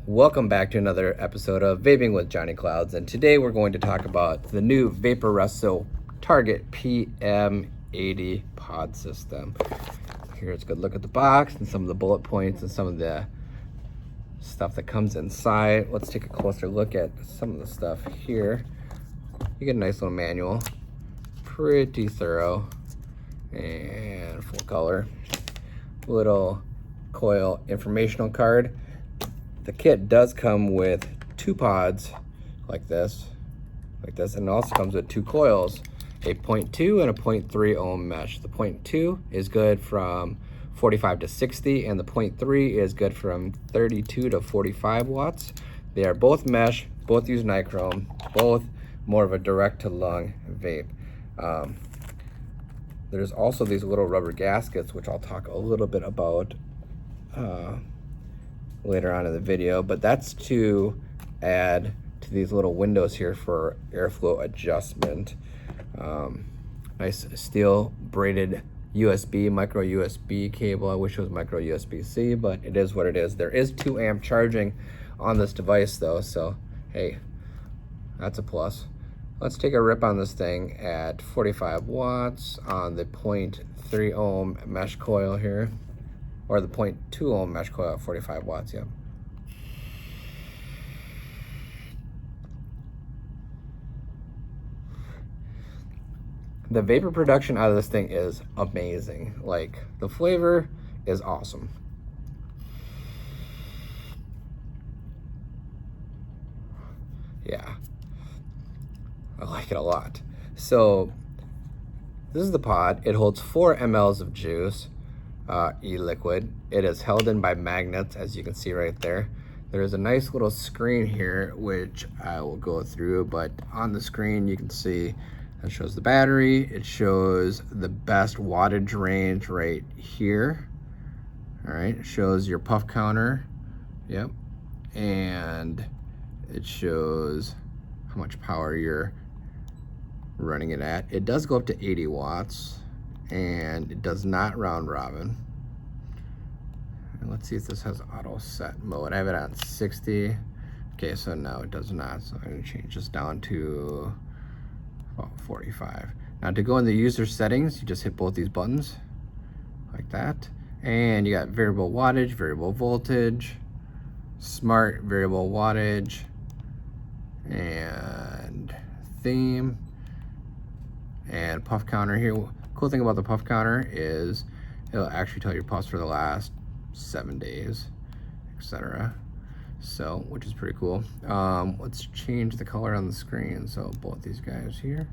Welcome back to another episode of Vaping with Johnny Clouds, and today we're going to talk about the new Vaporesso Target PM80 pod system. Here's a good look at the box and some of the bullet points and some of the stuff that comes inside. Let's take a closer look at some of the stuff here. You get a nice little manual, pretty thorough and full color. Little coil informational card. The kit does come with two pods like this, and it also comes with two coils, a 0.2 and a 0.3 ohm mesh. The 0.2 is good from 45 to 60, and the 0.3 is good from 32 to 45 watts. They are both mesh, both use nichrome, both more of a direct to lung vape. There's also these little rubber gaskets, which I'll talk a little bit about later on in the video, but that's to add to these little windows here for airflow adjustment. Nice steel braided USB, micro USB cable. I wish it was micro USB-C, but it is what it is. There is 2 amp charging on this device though, so hey, that's a plus. Let's take a rip on this thing at 45 watts on the 0.3 ohm mesh coil here, or the 0.2 ohm mesh coil at 45 watts, yep. The vapor production out of this thing is amazing. Like, the flavor is awesome. Yeah, I like it a lot. So this is the pod. It holds 4 mLs of juice, e-liquid. It is held in by magnets, as you can see right there. There's a nice little screen here, which I will go through, but on the screen you can see it shows the battery. It shows the best wattage range right here. All right, it shows your puff counter, yep, and it shows how much power you're running it at. It does go up to 80 watts, and it does not round robin. And let's see if this has auto set mode. I have it on 60. Okay, so no, it does not. So I'm gonna change this down to about 45. Now to go in the user settings, you just hit both these buttons like that. And you got variable wattage, variable voltage, smart variable wattage, and theme, and puff counter here. Cool thing about the puff counter is it'll actually tell your puffs for the last 7 days, etc. So, which is pretty cool. Let's change the color on the screen. So both these guys here,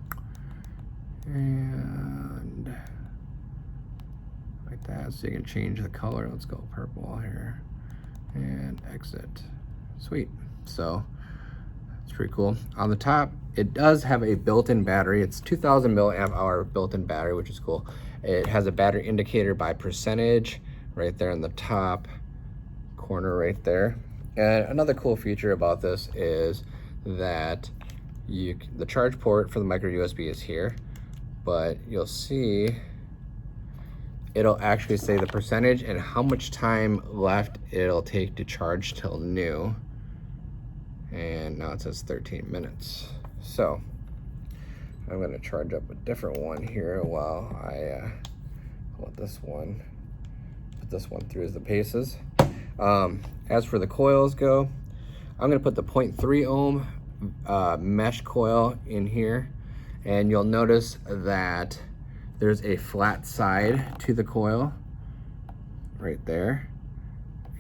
and like that. So you can change the color. Let's go purple here, and exit. Sweet. So it's pretty cool. On the top, it does have a built-in battery. It's 2000 milliamp hour built-in battery, which is cool. It has a battery indicator by percentage right there in the top corner right there. And another cool feature about this is that the charge port for the micro USB is here, but you'll see it'll actually say the percentage and how much time left it'll take to charge till new. And now it says 13 minutes. So I'm gonna charge up a different one here while I hold this one, put this one through the paces. As for the coils go, I'm gonna put the 0.3 ohm mesh coil in here, and you'll notice that there's a flat side to the coil right there,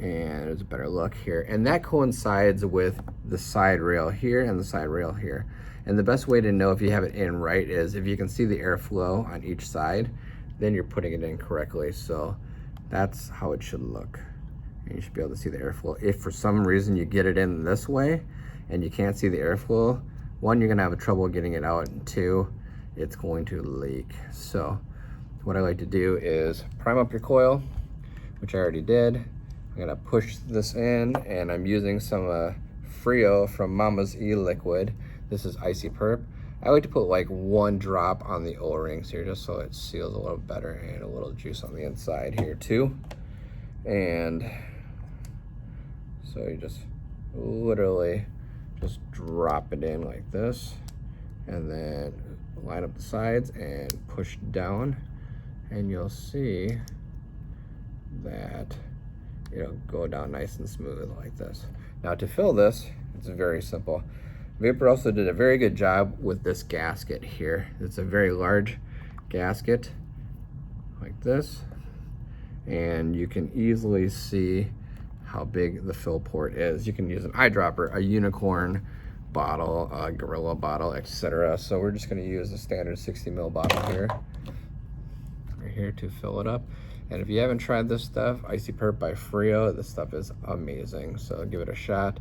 and there's a better look here, and that coincides with the side rail here and the side rail here. And the best way to know if you have it in right is if you can see the airflow on each side, then you're putting it in correctly. So that's how it should look. And you should be able to see the airflow. If for some reason you get it in this way and you can't see the airflow, 1, you're gonna have trouble getting it out, and 2, it's going to leak. So what I like to do is prime up your coil, which I already did. I'm gonna push this in, and I'm using some Frio from Mama's E-Liquid. This is Icy Perp. I like to put like 1 drop on the O-rings here just so it seals a little better, and a little juice on the inside here too. And so you just literally just drop it in like this, and then line up the sides and push down, and you'll see that it'll go down nice and smooth like this. Now to fill this, it's very simple. Vaporesso did a very good job with this gasket here. It's a very large gasket like this, and you can easily see how big the fill port is. You can use an eyedropper, a unicorn bottle, a gorilla bottle, etc. So we're just going to use the standard 60 ml bottle here, right here, to fill it up. And if you haven't tried this stuff, Icy Perp by Frio, this stuff is amazing. So give it a shot.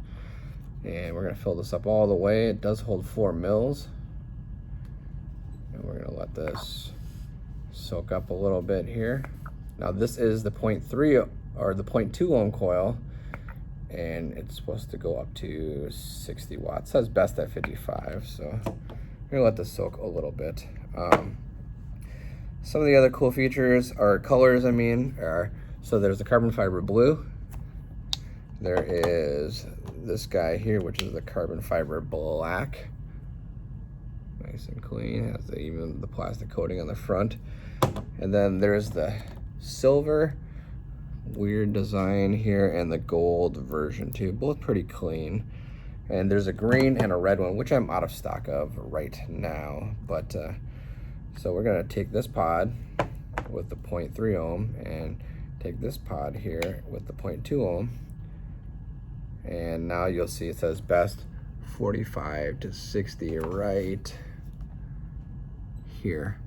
And we're going to fill this up all the way. It does hold 4 mils. And we're going to let this soak up a little bit here. Now this is the 0.3 or the 0.2 ohm coil, and it's supposed to go up to 60 watts. It says best at 55, so I'm gonna let this soak a little bit. Some of the other cool features or colors, are, so there's the carbon fiber blue. There is this guy here, which is the carbon fiber black. Nice and clean, has even the plastic coating on the front. And then there's the silver, weird design here, and the gold version too, both pretty clean. And there's a green and a red one, which I'm out of stock of right now, but so we're gonna take this pod with the 0.3 ohm and take this pod here with the 0.2 ohm, and now you'll see it says best 45 to 60 right here.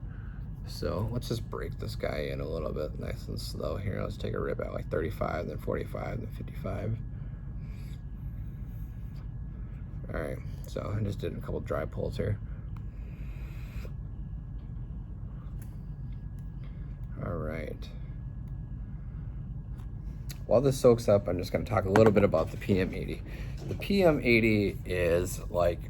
So let's just break this guy in a little bit, nice and slow here. Let's take a rip at like 35, then 45, then 55. All right, so I just did a couple dry pulls here. All right. While this soaks up, I'm just gonna talk a little bit about the PM80. The PM80 is like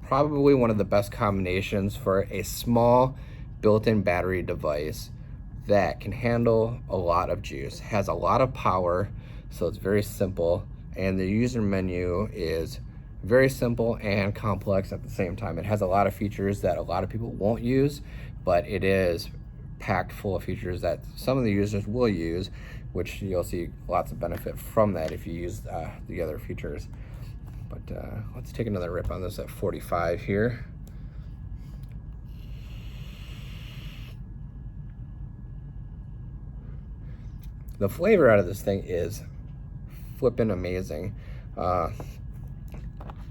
probably one of the best combinations for a small built-in battery device that can handle a lot of juice, has a lot of power, so it's very simple, and the user menu is very simple and complex at the same time. It has a lot of features that a lot of people won't use, but it is packed full of features that some of the users will use, which you'll see lots of benefit from that if you use the other features. But let's take another rip on this at 45 here. The flavor out of this thing is flippin' amazing. I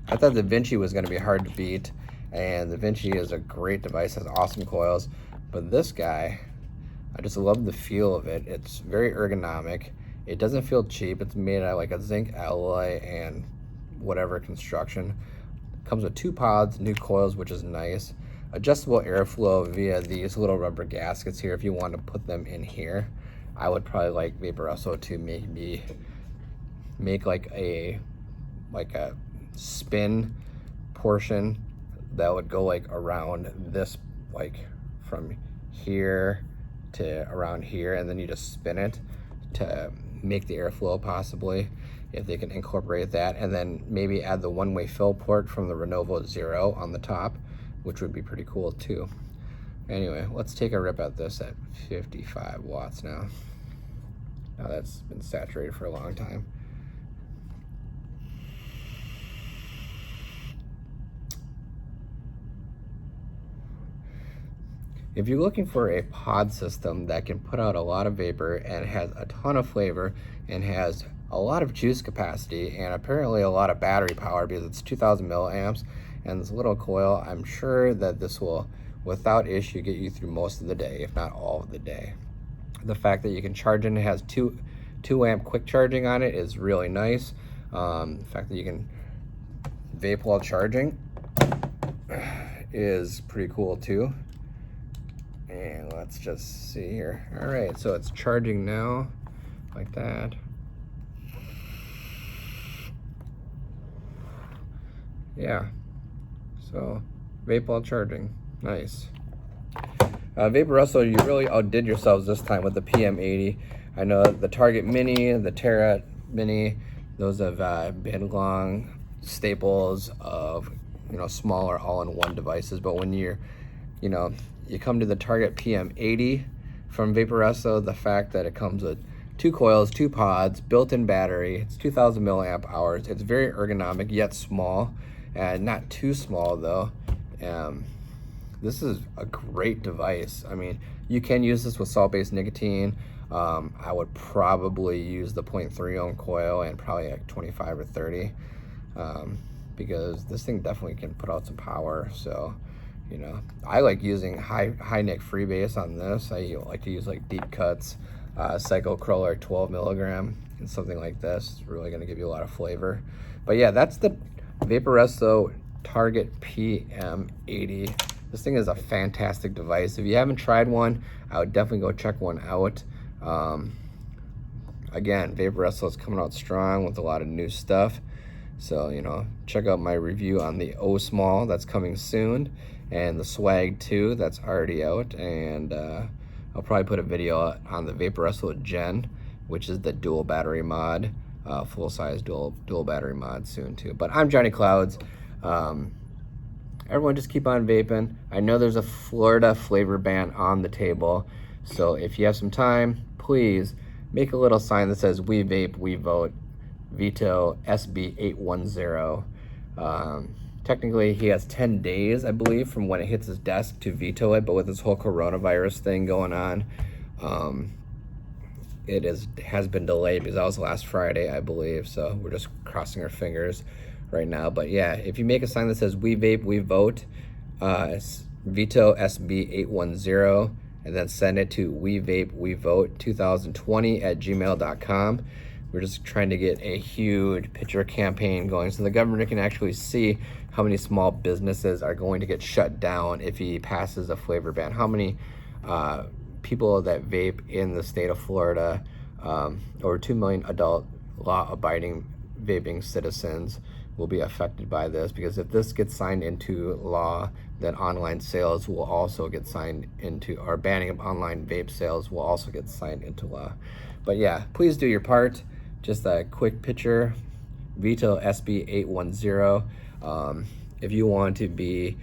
thought the Vinci was gonna be hard to beat, and the Vinci is a great device, has awesome coils, but this guy, I just love the feel of it. It's very ergonomic. It doesn't feel cheap. It's made out of like a zinc alloy and whatever construction. Comes with 2 pods, new coils, which is nice. Adjustable airflow via these little rubber gaskets here if you want to put them in here. I would probably like Vaporesso to maybe make like a spin portion that would go like around this, like from here to around here, and then you just spin it to make the airflow possibly, if they can incorporate that, and then maybe add the one-way fill port from the Renovo Zero on the top, which would be pretty cool too. Anyway, let's take a rip at this at 55 watts now. Now that's been saturated for a long time. If you're looking for a pod system that can put out a lot of vapor and has a ton of flavor and has a lot of juice capacity and apparently a lot of battery power because it's 2000 milliamps and this little coil, I'm sure that this will, without issue, get you through most of the day, if not all of the day. The fact that you can charge it and it has 2 amp quick charging on it is really nice. The fact that you can vape while charging is pretty cool too. And let's just see here. All right, so it's charging now, like that. Yeah, so vape while charging, nice. Vaporesso, you really outdid yourselves this time with the PM80. I know the Target Mini, the Terra Mini, Those have been long staples of, you know, smaller all-in-one devices. But when you're, you know, you come to the Target PM80 from Vaporesso, the fact that it comes with 2 coils, 2 pods, built-in battery, it's 2,000 milliamp hours. It's very ergonomic yet small, and not too small though. This is a great device. I mean, you can use this with salt-based nicotine. I would probably use the 0.3 ohm coil and probably like 25 or 30, because this thing definitely can put out some power. So, you know, I like using high neck freebase on this. I like to use like deep cuts, Psycho Crawler 12 milligram, and something like this. It's really gonna give you a lot of flavor. But yeah, that's the Vaporesso Target PM80. This thing is a fantastic device. If you haven't tried one, I would definitely go check one out. Again, Vaporesso is coming out strong with a lot of new stuff. So, you know, check out my review on the O Small that's coming soon, and the Swag 2 that's already out. And I'll probably put a video on the Vaporesso Gen, which is the dual battery mod, full-size dual battery mod soon too. But I'm Johnny Clouds. Everyone just keep on vaping. I know there's a Florida flavor ban on the table, so if you have some time, please make a little sign that says "We Vape, We Vote, Veto SB810." Technically, he has 10 days, I believe, from when it hits his desk to veto it, but with this whole coronavirus thing going on, it has been delayed because that was last Friday, I believe, so we're just crossing our fingers right now. But yeah, if you make a sign that says "We Vape, We Vote, Veto SB810," and then send it to WeVapeWeVote2020@gmail.com. We're just trying to get a huge picture campaign going so the governor can actually see how many small businesses are going to get shut down if he passes a flavor ban. How many people that vape in the state of Florida, over 2 million adult law-abiding vaping citizens will be affected by this, because if this gets signed into law, then online sales will also get signed into, or banning of online vape sales will also get signed into law. But yeah, please do your part. Just a quick picture, veto SB810. If you want to be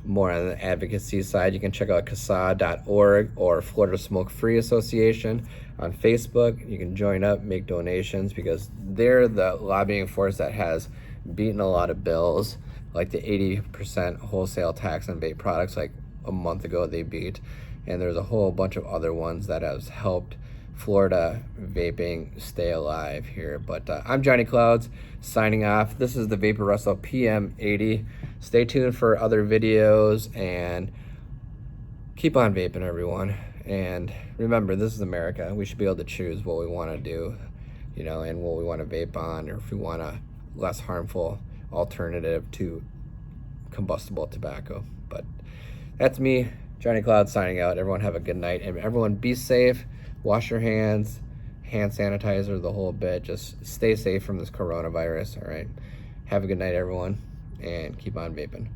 more on the advocacy side, you can check out CASA.org or Florida Smoke Free Association on Facebook. You can join up, make donations, because they're the lobbying force that has beaten a lot of bills, like the 80% wholesale tax on vape products, like a month ago they beat. And there's a whole bunch of other ones that has helped Florida vaping stay alive here. But I'm Johnny Clouds signing off. This is the Vaporesso PM80. Stay tuned for other videos and keep on vaping, everyone. And remember, this is America. We should be able to choose what we want to do, you know, and what we want to vape on, or if we want a less harmful alternative to combustible tobacco. But that's me, Johnny Clouds, signing out. Everyone have a good night, and everyone be safe. Wash your hands, hand sanitizer, the whole bit. Just stay safe from this coronavirus, all right? Have a good night, everyone, and keep on vaping.